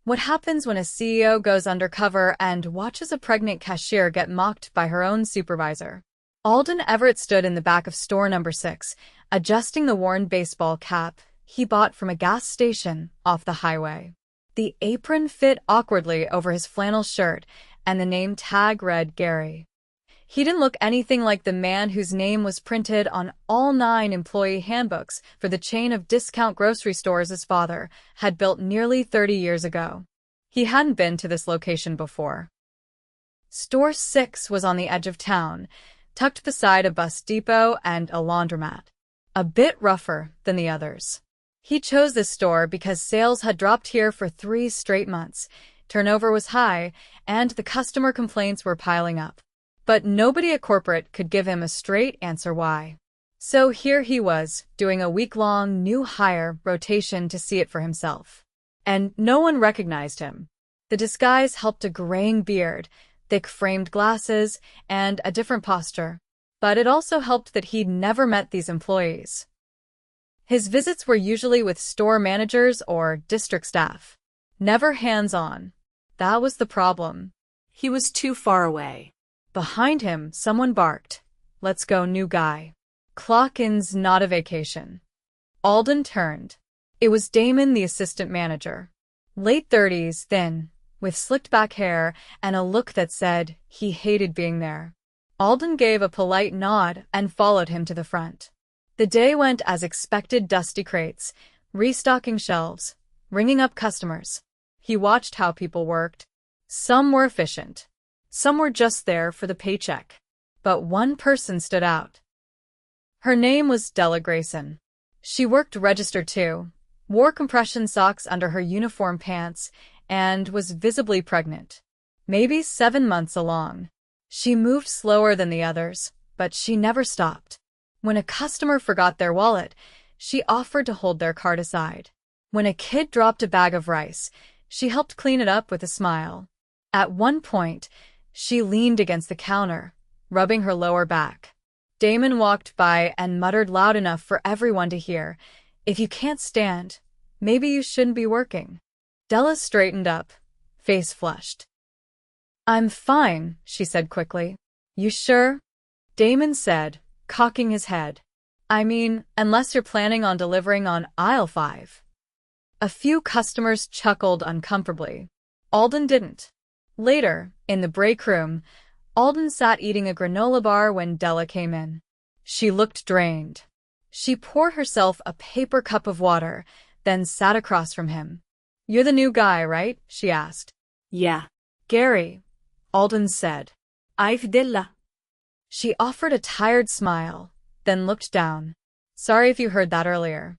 What happens when a CEO goes undercover and watches a pregnant cashier get mocked by her own supervisor? Alden Everett stood in the back of store number 6, adjusting the worn baseball cap he bought from a gas station off the highway. The apron fit awkwardly over his flannel shirt, and the name tag read Gary. He didn't look anything like the man whose name was printed on all 9 employee handbooks for the chain of discount grocery stores his father had built nearly 30 years ago. He hadn't been to this location before. Store 6 was on the edge of town, tucked beside a bus depot and a laundromat. A bit rougher than the others. He chose this store because sales had dropped here for 3 straight months, turnover was high, and the customer complaints were piling up. But nobody at corporate could give him a straight answer why. So here he was, doing a week-long new hire rotation to see it for himself. And no one recognized him. The disguise helped a graying beard, thick framed glasses, and a different posture. But it also helped that he'd never met these employees. His visits were usually with store managers or district staff. Never hands-on. That was the problem. He was too far away. Behind him, someone barked, "Let's go, new guy. Clock-in's not a vacation." Alden turned. It was Damon, the assistant manager. Late 30s, thin, with slicked back hair and a look that said he hated being there. Alden gave a polite nod and followed him to the front. The day went as expected: dusty crates, restocking shelves, ringing up customers. He watched how people worked. Some were efficient. Some were just there for the paycheck. But one person stood out. Her name was Della Grayson. She worked register too, wore compression socks under her uniform pants, and was visibly pregnant. Maybe 7 months along. She moved slower than the others, but she never stopped. When a customer forgot their wallet, she offered to hold their cart aside. When a kid dropped a bag of rice, she helped clean it up with a smile. At one point, she leaned against the counter, rubbing her lower back. Damon walked by and muttered loud enough for everyone to hear, "If you can't stand, maybe you shouldn't be working." Della straightened up, face flushed. "I'm fine," she said quickly. "You sure?" Damon said, cocking his head. "I mean, unless you're planning on delivering on aisle 5. A few customers chuckled uncomfortably. Alden didn't. Later, in the break room, Alden sat eating a granola bar when Della came in. She looked drained. She poured herself a paper cup of water, then sat across from him. "You're the new guy, right?" she asked. "Yeah." "Gary," Alden said. "I've Della." She offered a tired smile, then looked down. "Sorry if you heard that earlier."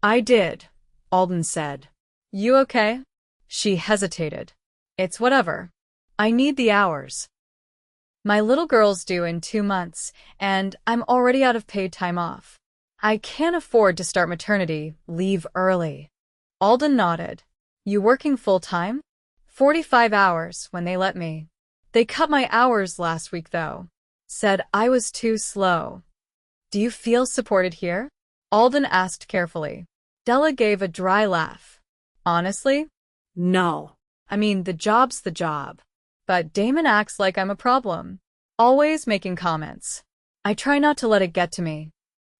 "I did," Alden said. "You okay?" She hesitated. "It's whatever. I need the hours. My little girl's due in 2 months, and I'm already out of paid time off. I can't afford to start maternity leave early." Alden nodded. "You working full-time?" 45 hours when they let me. They cut my hours last week, though. Said I was too slow. "Do you feel supported here?" Alden asked carefully. Della gave a dry laugh. "Honestly? No. I mean, the job's the job. But Damon acts like I'm a problem. Always making comments. I try not to let it get to me."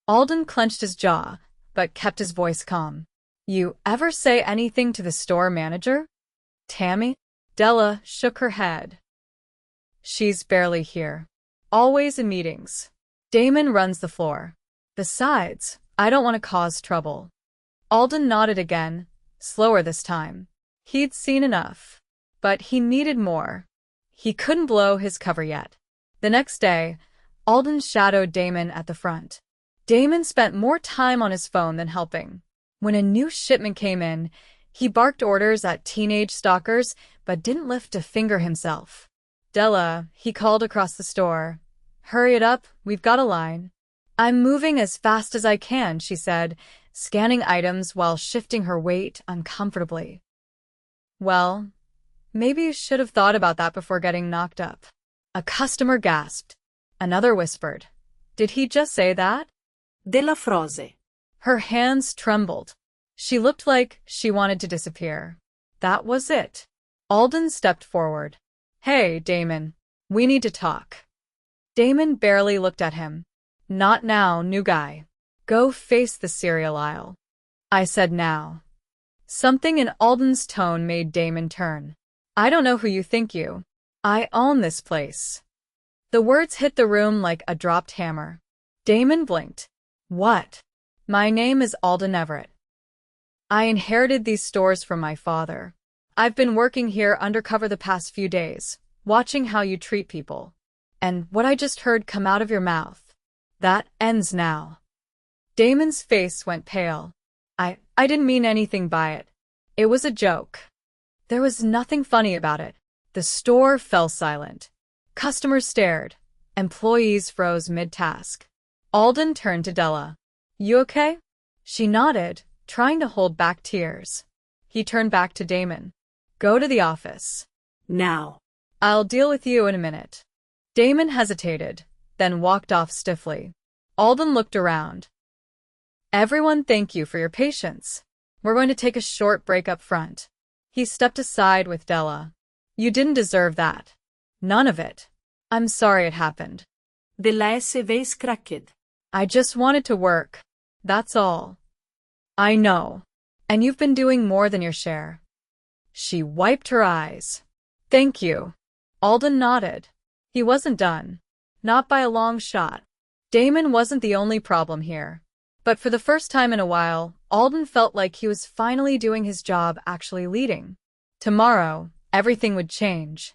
Alden clenched his jaw, but kept his voice calm. "You ever say anything to the store manager? Tammy?" Della shook her head. "She's barely here. Always in meetings. Damon runs the floor. Besides, I don't want to cause trouble." Alden nodded again, slower this time. He'd seen enough. But he needed more. He couldn't blow his cover yet. The next day, Alden shadowed Damon at the front. Damon spent more time on his phone than helping. When a new shipment came in, he barked orders at teenage stalkers but didn't lift a finger himself. "Della," he called across the store. "Hurry it up, we've got a line." "I'm moving as fast as I can," she said, scanning items while shifting her weight uncomfortably. "Well, maybe you should have thought about that before getting knocked up." A customer gasped. Another whispered, "Did he just say that?" Della frose. Her hands trembled. She looked like she wanted to disappear. That was it. Alden stepped forward. Hey, Damon. We need to talk. Damon barely looked at him. Not now, new guy. Go face the cereal aisle. I said now. Something in Alden's tone made Damon turn. I don't know who you think you. I own this place. The words hit the room like a dropped hammer. Damon blinked. What? My name is Alden Everett. I inherited these stores from my father. I've been working here undercover the past few days, watching how you treat people. And what I just heard come out of your mouth. That ends now. Damon's face went pale. I didn't mean anything by it. It was a joke. There was nothing funny about it. The store fell silent. Customers stared. Employees froze mid-task. Alden turned to Della. You okay? She nodded, trying to hold back tears. He turned back to Damon. Go to the office. Now. I'll deal with you in a minute. Damon hesitated, then walked off stiffly. Alden looked around. Everyone, thank you for your patience. We're going to take a short break up front. He stepped aside with Della. You didn't deserve that. None of it. I'm sorry it happened. Della SV cracked. I just wanted to work. That's all. I know. And you've been doing more than your share. She wiped her eyes. Thank you. Alden nodded. He wasn't done. Not by a long shot. Damon wasn't the only problem here. But for the first time in a while, Alden felt like he was finally doing his job, actually leading. Tomorrow, everything would change.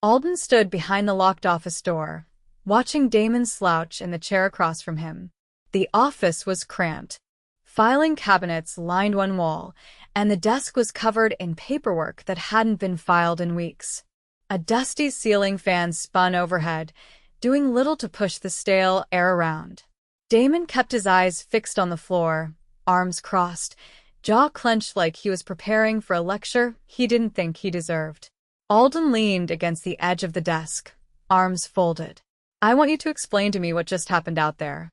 Alden stood behind the locked office door, watching Damon slouch in the chair across from him. The office was cramped. Filing cabinets lined one wall, and the desk was covered in paperwork that hadn't been filed in weeks. A dusty ceiling fan spun overhead, doing little to push the stale air around. Damon kept his eyes fixed on the floor, arms crossed, jaw clenched like he was preparing for a lecture he didn't think he deserved. Alden leaned against the edge of the desk, arms folded. I want you to explain to me what just happened out there.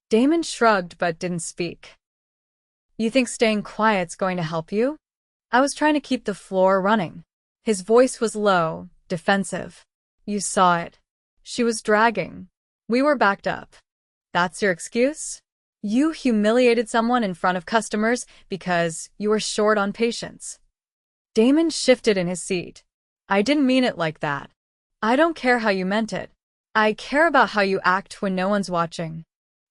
Damon shrugged but didn't speak. You think staying quiet's going to help you? I was trying to keep the floor running. His voice was low, defensive. You saw it. She was dragging. We were backed up. That's your excuse? You humiliated someone in front of customers because you were short on patience. Damon shifted in his seat. I didn't mean it like that. I don't care how you meant it. I care about how you act when no one's watching.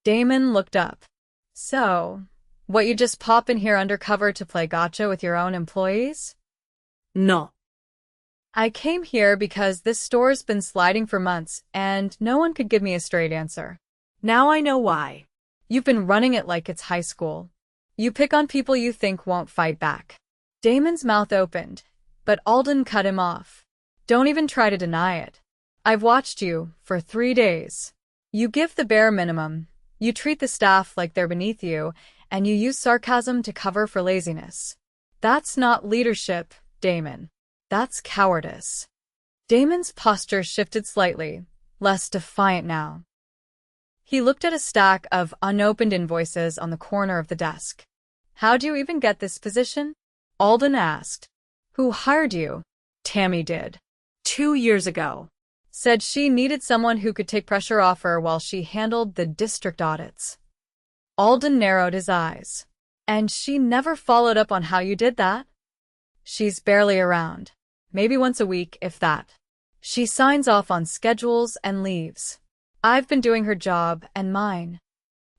Damon looked up. So, what, you just pop in here undercover to play gotcha with your own employees? No. I came here because this store's been sliding for months and no one could give me a straight answer. Now I know why. You've been running it like it's high school. You pick on people you think won't fight back. Damon's mouth opened, but Alden cut him off. Don't even try to deny it. I've watched you for 3 days. You give the bare minimum, you treat the staff like they're beneath you, and you use sarcasm to cover for laziness. That's not leadership, Damon. That's cowardice. Damon's posture shifted slightly, less defiant now. He looked at a stack of unopened invoices on the corner of the desk. How'd you even get this position? Alden asked. Who hired you? Tammy did. 2 years ago. Said she needed someone who could take pressure off her while she handled the district audits. Alden narrowed his eyes. And she never followed up on how you did that? She's barely around. Maybe once a week, if that. She signs off on schedules and leaves. I've been doing her job and mine.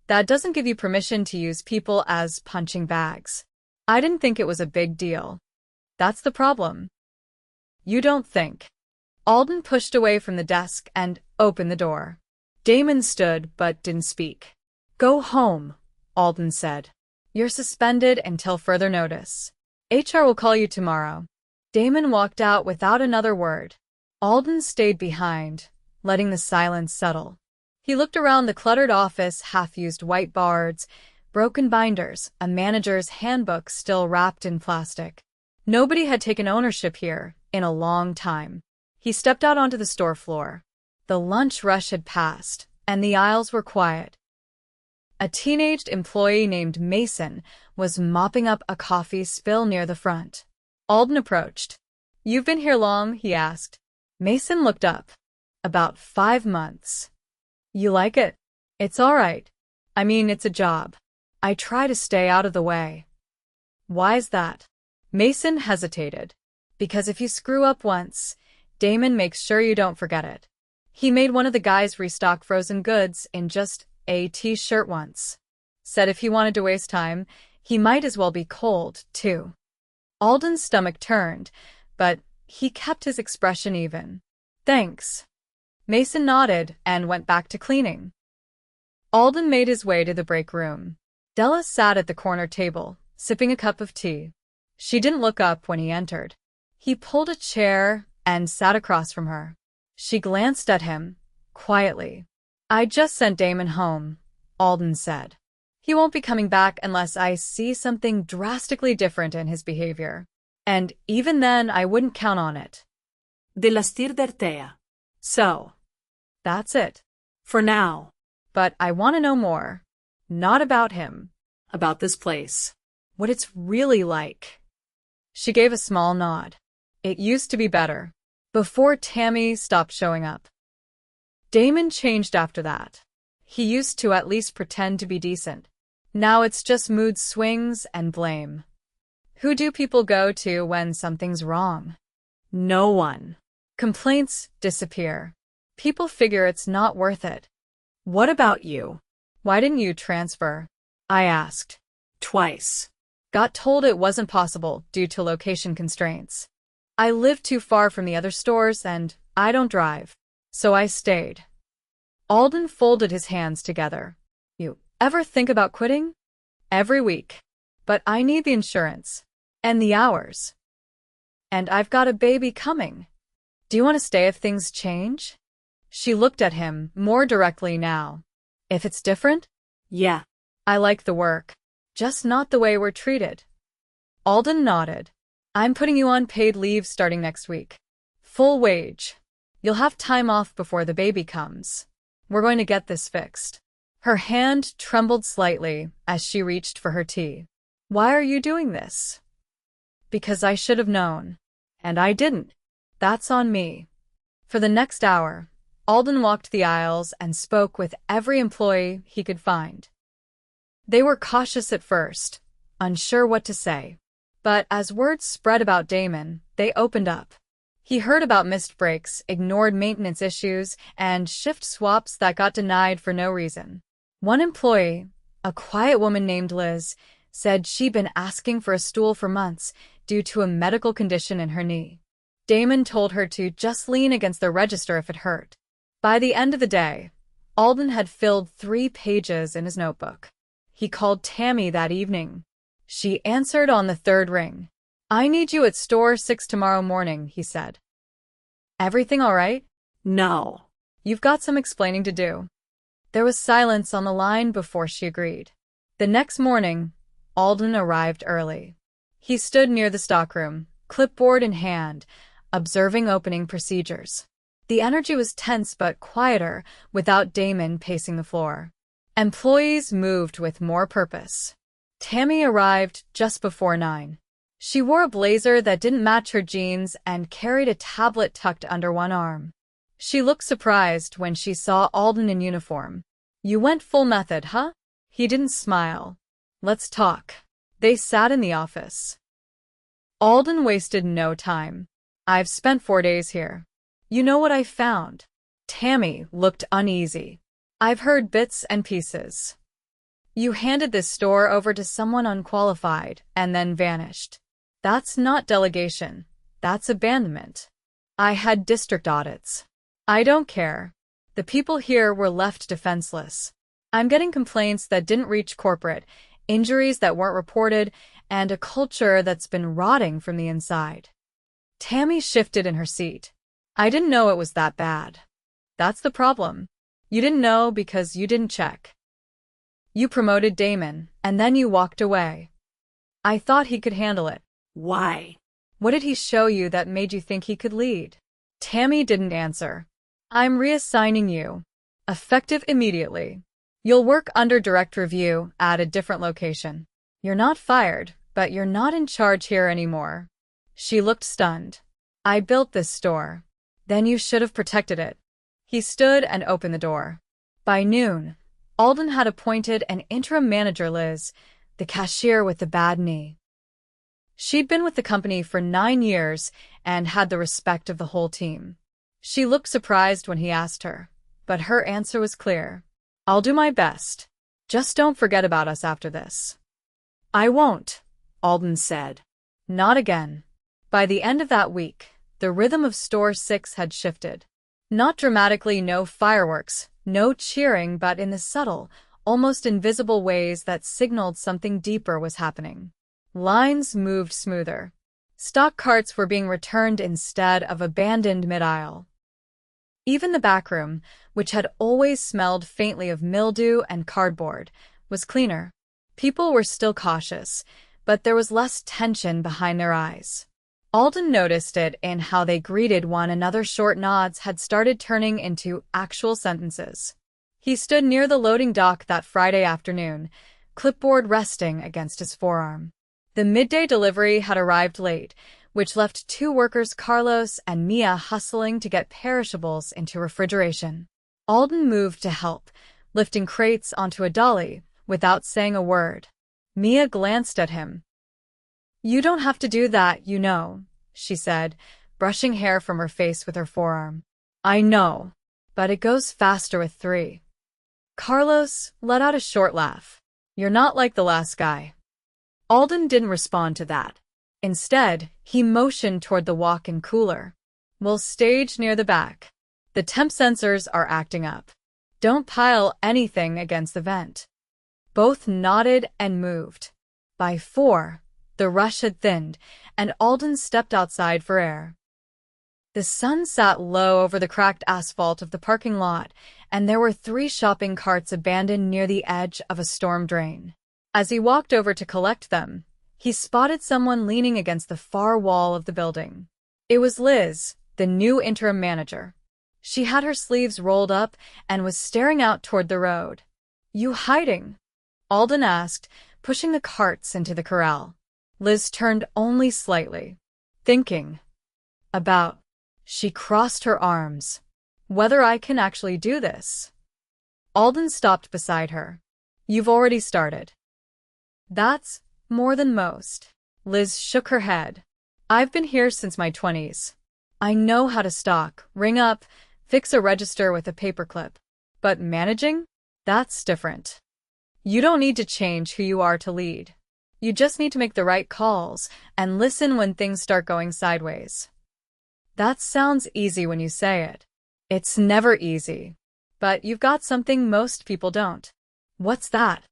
That doesn't give you permission to use people as punching bags. I didn't think it was a big deal. That's the problem. You don't think. Alden pushed away from the desk and opened the door. Damon stood but didn't speak. Go home, Alden said. You're suspended until further notice. HR will call you tomorrow. Damon walked out without another word. Alden stayed behind, letting the silence settle. He looked around the cluttered office, half-used whiteboards, broken binders, a manager's handbook still wrapped in plastic. Nobody had taken ownership here in a long time. He stepped out onto the store floor. The lunch rush had passed, and the aisles were quiet. A teenaged employee named Mason was mopping up a coffee spill near the front. Alden approached. "You've been here long?" he asked. Mason looked up. "About 5 months. You like it?" "It's all right. I mean, it's a job. I try to stay out of the way." "Why is that?" Mason hesitated. "Because if you screw up once, Damon makes sure you don't forget it. He made one of the guys restock frozen goods in just a t-shirt once. Said if he wanted to waste time, he might as well be cold, too." Alden's stomach turned, but he kept his expression even. "Thanks." Mason nodded and went back to cleaning. Alden made his way to the break room. Della sat at the corner table, sipping a cup of tea. She didn't look up when he entered. He pulled a chair and sat across from her. She glanced at him, quietly. "I just sent Damon home," Alden said. "He won't be coming back unless I see something drastically different in his behavior. And even then, I wouldn't count on it." Dell'astirdertea. So, That's it. for now, But I want to know more. Not about him. about this place. What it's really like. She gave a small nod. It used to be better. Before Tammy stopped showing up. Damon changed after that. He used to at least pretend to be decent. Now it's just mood swings and blame. Who do people go to when something's wrong? No one. Complaints disappear. People figure it's not worth it. "What about you? Why didn't you transfer?" I asked. Twice. Got told it wasn't possible due to location constraints. I live too far from the other stores and I don't drive. So I stayed. Alden folded his hands together. "You ever think about quitting?" "Every week. But I need the insurance. And the hours. And I've got a baby coming. Do you want to stay if things change?" She looked at him more directly now. "If it's different?" Yeah. "I like the work. Just not the way we're treated." Alden nodded. "I'm putting you on paid leave starting next week. Full wage. You'll have time off before the baby comes. We're going to get this fixed." Her hand trembled slightly as she reached for her tea. "Why are you doing this?" "Because I should have known. And I didn't. That's on me." For the next hour, Alden walked the aisles and spoke with every employee he could find. They were cautious at first, unsure what to say. But as words spread about Damon, they opened up. He heard about missed breaks, ignored maintenance issues, and shift swaps that got denied for no reason. One employee, a quiet woman named Liz, said she'd been asking for a stool for months due to a medical condition in her knee. Damon told her to just lean against the register if it hurt. By the end of the day, Alden had filled 3 pages in his notebook. He called Tammy that evening. She answered on the 3rd ring. "I need you at store 6 tomorrow morning," he said. "Everything all right?" No. "You've got some explaining to do." There was silence on the line before she agreed. The next morning, Alden arrived early. He stood near the stockroom, clipboard in hand, observing opening procedures. The energy was tense but quieter without Damon pacing the floor. Employees moved with more purpose. Tammy arrived just before 9. She wore a blazer that didn't match her jeans and carried a tablet tucked under one arm. She looked surprised when she saw Alden in uniform. "You went full method, huh?" He didn't smile. "Let's talk." They sat in the office. Alden wasted no time. "I've spent 4 days here. You know what I found?" Tammy looked uneasy. "I've heard bits and pieces. You handed this store over to someone unqualified and then vanished. That's not delegation. That's abandonment. I had district audits. I don't care. The people here were left defenseless. I'm getting complaints that didn't reach corporate, injuries that weren't reported, and a culture that's been rotting from the inside." Tammy shifted in her seat. "I didn't know it was that bad." "That's the problem. You didn't know because you didn't check. You promoted Damon, and then you walked away. I thought he could handle it." Why? "What did he show you that made you think he could lead?" Tammy didn't answer. "I'm reassigning you. Effective immediately. You'll work under direct review at a different location. You're not fired, but you're not in charge here anymore." She looked stunned. I built this store. Then you should have protected it. He stood and opened the door. By noon, Alden had appointed an interim manager, Liz, the cashier with the bad knee. She'd been with the company for 9 years and had the respect of the whole team. She looked surprised when he asked her, but her answer was clear. I'll do my best. Just don't forget about us after this. I won't, Alden said. Not again. By the end of that week, the rhythm of Store 6 had shifted. Not dramatically, no fireworks, no cheering, but in the subtle, almost invisible ways that signaled something deeper was happening. Lines moved smoother. Stock carts were being returned instead of abandoned mid-aisle. Even the back room, which had always smelled faintly of mildew and cardboard, was cleaner. People were still cautious, but there was less tension behind their eyes. Alden noticed it in how they greeted one another. Short nods had started turning into actual sentences. He stood near the loading dock that Friday afternoon, clipboard resting against his forearm. The midday delivery had arrived late, which left 2 workers, Carlos and Mia, hustling to get perishables into refrigeration. Alden moved to help, lifting crates onto a dolly without saying a word. Mia glanced at him. You don't have to do that, you know, she said, brushing hair from her face with her forearm. I know, but it goes faster with 3. Carlos let out a short laugh. You're not like the last guy. Alden didn't respond to that. Instead, he motioned toward the walk-in cooler. We'll stage near the back. The temp sensors are acting up. Don't pile anything against the vent. Both nodded and moved. By 4, the rush had thinned, and Alden stepped outside for air. The sun sat low over the cracked asphalt of the parking lot, and there were 3 shopping carts abandoned near the edge of a storm drain. As he walked over to collect them, he spotted someone leaning against the far wall of the building. It was Liz, the new interim manager. She had her sleeves rolled up and was staring out toward the road. You hiding? Alden asked, pushing the carts into the corral. Liz turned only slightly. Thinking. About. She crossed her arms. Whether I can actually do this. Alden stopped beside her. You've already started. That's more than most. Liz shook her head. I've been here since my 20s. I know how to stock, ring up, fix a register with a paperclip. But managing? That's different. You don't need to change who you are to lead. You just need to make the right calls and listen when things start going sideways. That sounds easy when you say it. It's never easy. But you've got something most people don't. What's that?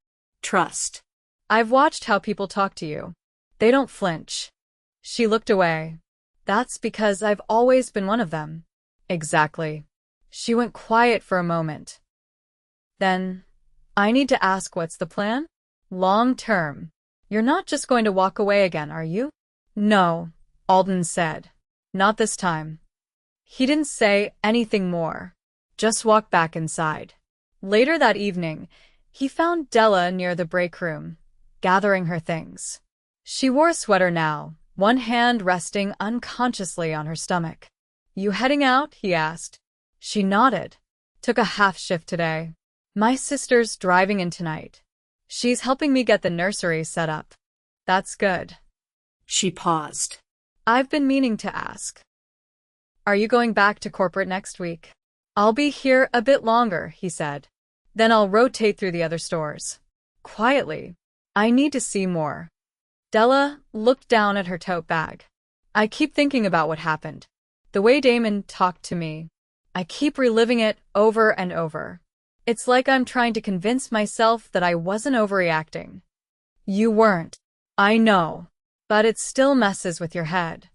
Trust. I've watched how people talk to you. They don't flinch. She looked away. That's because I've always been one of them. Exactly. She went quiet for a moment. Then, I need to ask, what's the plan? Long term. You're not just going to walk away again, are you? No, Alden said. Not this time. He didn't say anything more. Just walked back inside. Later that evening, he found Della near the break room, gathering her things. She wore a sweater now, one hand resting unconsciously on her stomach. You heading out? He asked. She nodded. Took a half shift today. My sister's driving in tonight. She's helping me get the nursery set up. That's good. She paused. I've been meaning to ask. Are you going back to corporate next week? I'll be here a bit longer, he said. Then I'll rotate through the other stores. Quietly. I need to see more. Della looked down at her tote bag. I keep thinking about what happened. The way Damon talked to me. I keep reliving it over and over. It's like I'm trying to convince myself that I wasn't overreacting. You weren't. I know. But it still messes with your head.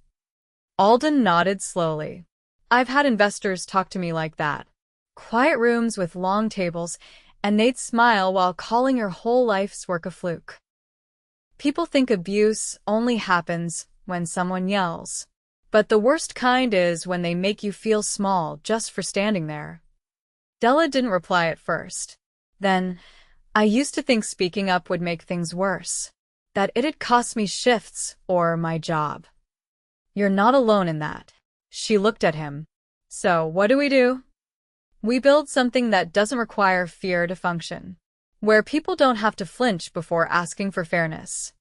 Alden nodded slowly. I've had investors talk to me like that. Quiet rooms with long tables, and they'd smile while calling your whole life's work a fluke. People think abuse only happens when someone yells. But the worst kind is when they make you feel small just for standing there. Della didn't reply at first. Then, I used to think speaking up would make things worse. That it'd cost me shifts or my job. You're not alone in that. She looked at him. So, what do? We build something that doesn't require fear to function, where people don't have to flinch before asking for fairness.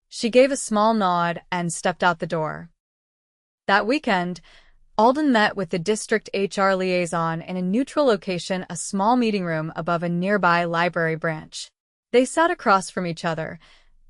She gave a small nod and stepped out the door. That weekend, Alden met with the district HR liaison in a neutral location, a small meeting room above a nearby library branch. They sat across from each other,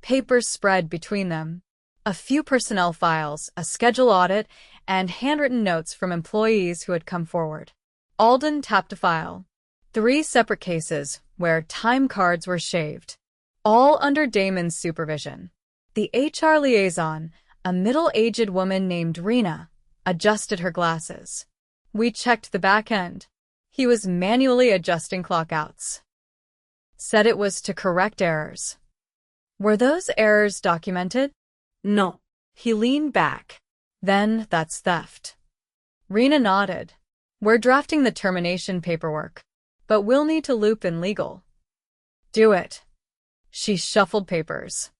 papers spread between them. A few personnel files, a schedule audit, and handwritten notes from employees who had come forward. Alden tapped a file. 3 separate cases where time cards were shaved, all under Damon's supervision. The HR liaison, a middle-aged woman named Rena, adjusted her glasses. We checked the back end. He was manually adjusting clockouts. Said it was to correct errors. Were those errors documented? No. He leaned back. Then that's theft. Rena nodded. We're drafting the termination paperwork, but we'll need to loop in legal. Do it. She shuffled papers.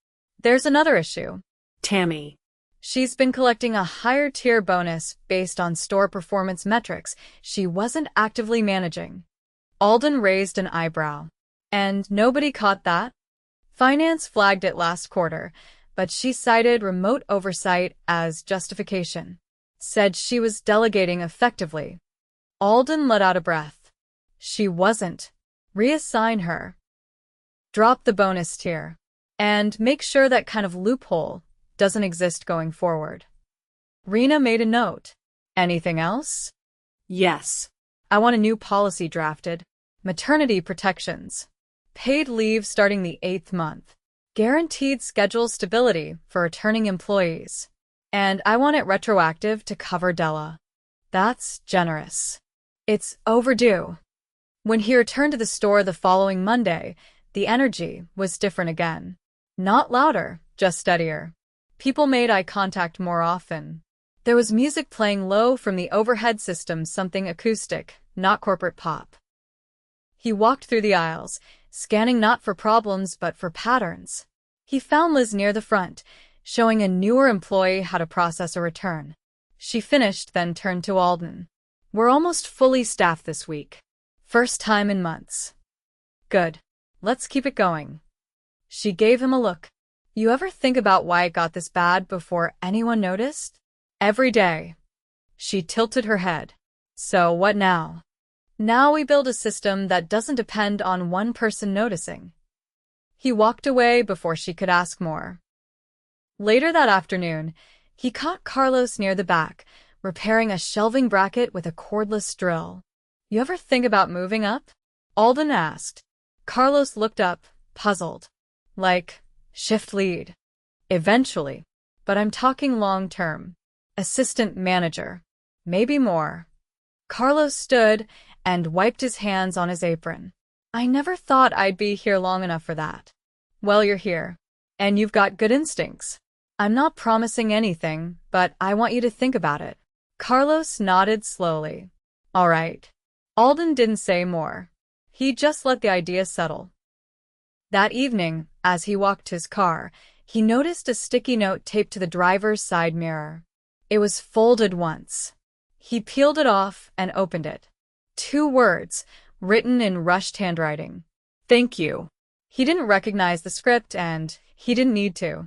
There's another issue. Tammy. She's been collecting a higher tier bonus based on store performance metrics she wasn't actively managing. Alden raised an eyebrow. And nobody caught that? Finance flagged it last quarter, but she cited remote oversight as justification. Said she was delegating effectively. Alden let out a breath. She wasn't. Reassign her. Drop the bonus tier. And make sure that kind of loophole doesn't exist going forward. Rena made a note. Anything else? Yes. I want a new policy drafted. Maternity protections. Paid leave starting the 8th month. Guaranteed schedule stability for returning employees. And I want it retroactive to cover Della. That's generous. It's overdue. When he returned to the store the following Monday, the energy was different again. Not louder, just steadier. People made eye contact more often. There was music playing low from the overhead system, something acoustic, not corporate pop. He walked through the aisles, scanning not for problems but for patterns. He found Liz near the front, showing a newer employee how to process a return. She finished, then turned to Alden. We're almost fully staffed this week. First time in months. Good. Let's keep it going. She gave him a look. You ever think about why it got this bad before anyone noticed? Every day. She tilted her head. So what now? Now we build a system that doesn't depend on one person noticing. He walked away before she could ask more. Later that afternoon, he caught Carlos near the back, repairing a shelving bracket with a cordless drill. You ever think about moving up? Alden asked. Carlos looked up, puzzled. Like, shift lead. Eventually. But I'm talking long term. Assistant manager. Maybe more. Carlos stood and wiped his hands on his apron. I never thought I'd be here long enough for that. Well, you're here. And you've got good instincts. I'm not promising anything, but I want you to think about it. Carlos nodded slowly. All right. Alden didn't say more. He just let the idea settle. That evening, as he walked his car, he noticed a sticky note taped to the driver's side mirror. It was folded once. He peeled it off and opened it. 2 words, written in rushed handwriting. Thank you. He didn't recognize the script and he didn't need to.